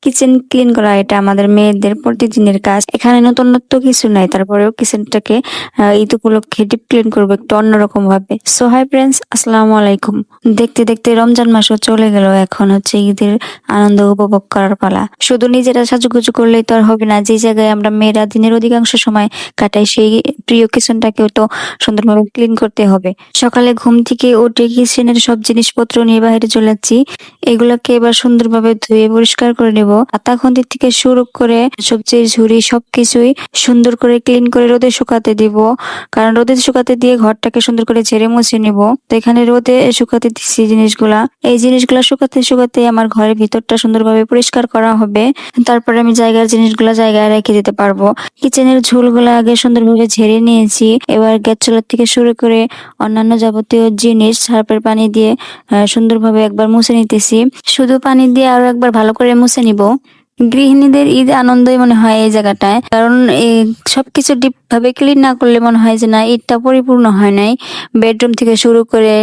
Kitchen clean করা এটা আমাদের মেয়েদের প্রতিদিনের কাজ। এখানে নতুনত্ব কিছু নাই, তারপরেও কিচেনটাকে ঈদ উপলক্ষে ডিপ ক্লিন করবো একটু অন্যরকম ভাবে। সো হাই ফ্রেন্ডস, আসসালামু আলাইকুম। দেখতে দেখতে রমজান মাসও চলে গেল, এখন হচ্ছে ঈদের আনন্দ উপভোগ করার পালা। শুধু নিজেরা সাজুগুজু করলেই তো আর হবে না, যে জায়গায় আমরা মেয়েরা দিনের অধিকাংশ সময় কাটাই সেই প্রিয় কিচেনটাকেও তো সুন্দরভাবে ক্লিন করতে হবে। সকালে ঘুম থেকে উঠে কিচেনের সব জিনিসপত্র নিয়ে বাইরে চলে যাচ্ছি। এগুলাকে এবার সুন্দরভাবে ধুয়ে পরিষ্কার করে নেব। আটা খুন্তি থেকে শুরু করে সবজির ঝুড়ি সবকিছুই সুন্দর করে ক্লিন করে রোদে শুকাতে দিব, কারণ রোদে শুকাতে দিয়ে ঘরটাকে সুন্দর করে ঝেড়ে মুছে নিব। তো এখানে রোদে শুকাতে দিচ্ছি জিনিসগুলা। এই জিনিসগুলা শুকাতে শুকাতে আমার ঘরের ভিতরটা সুন্দরভাবে পরিষ্কার করা হবে। তারপরে আমি জিনিসগুলা জায়গায় রেখে দিতে পারবো। কিচেনের ঝোলগুলা আগে সুন্দরভাবে ঝেড়ে নিয়েছি। এবার গ্যাস চুলা থেকে শুরু করে অন্যান্য যাবতীয় জিনিস সার্ফের পানি দিয়ে সুন্দরভাবে একবার মুছে নিতেছি। শুধু পানি দিয়ে আরো একবার ভালো করে মুছে নিব। গৃহিণীদের ঈদ আনন্দই মনে হয় এই জায়গাটায়, কারণ এই সবকিছু ডিপ ভাবে ক্লিন না করলে মনে হয় যে না, ঈদটা পরিপূর্ণ হয় নাই। বেডরুম থেকে শুরু করে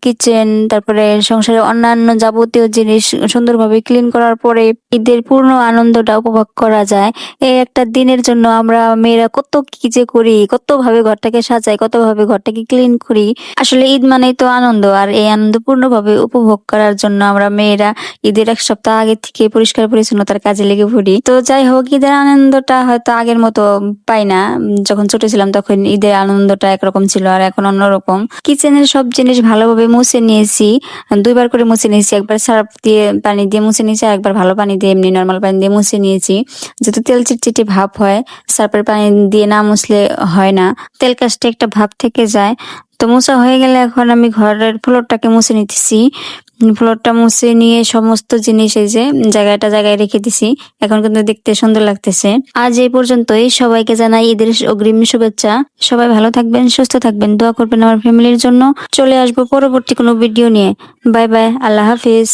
কিচেন, তারপরে সংসারের অন্যান্য যাবতীয় জিনিস সুন্দরভাবে ক্লিন করার পরে ঈদের পূর্ণ আনন্দটা উপভোগ করা যায়। এই একটা দিনের জন্য আমরা মেয়েরা কত কি যে করি, কত ভাবে ঘরটাকে সাজাই, কত ভাবে ঘরটাকে ক্লিন করি। আসলে ঈদ মানেই তো আনন্দ, আর এই আনন্দ পূর্ণভাবে উপভোগ করার জন্য আমরা মেয়েরা ঈদের এক সপ্তাহ আগে থেকে পরিষ্কার পরিচ্ছন্নতার কাজে লেগে পড়ি। তো যাই হোক, ঈদের আনন্দটা হয়তো আগের মতো পাই না। যখন ছোট ছিলাম তখন ঈদের আনন্দটা একরকম ছিল, আর এখন অন্যরকম। কিচেনের সব জিনিস ভালোভাবে মুছে নিয়েছি, 2বার করে মুছে নিয়েছি। একবার সার্ফ দিয়ে পানি দিয়ে মুছে নিয়েছি, আর একবার ভালো পানি দিয়ে এমনি নর্মাল পানি দিয়ে মুছে নিয়েছি। যেহেতু তেল চিটচিটে ভাব হয়, সার্ফের পানি দিয়ে না মুছলে হয় না, তেল কাজটা একটা ভাব থেকে যায়। তো মোছা হয়ে গেলে এখন আমি ঘরের ফ্লোরটাকে মুছে নিতেছি। ফ্লোরটা মুছে নিয়ে সমস্ত জিনিস এই যে জায়গায় রেখে দিছি। এখন কিন্তু দেখতে সুন্দর লাগতেছে। আজ এই পর্যন্তই। সবাইকে জানাই ঈদের অগ্রিম শুভেচ্ছা। সবাই ভালো থাকবেন, সুস্থ থাকবেন, দোয়া করবেন আমার ফ্যামিলির জন্য। চলে আসবো পরবর্তী কোনো ভিডিও নিয়ে। বাই বাই, আল্লাহ হাফিজ।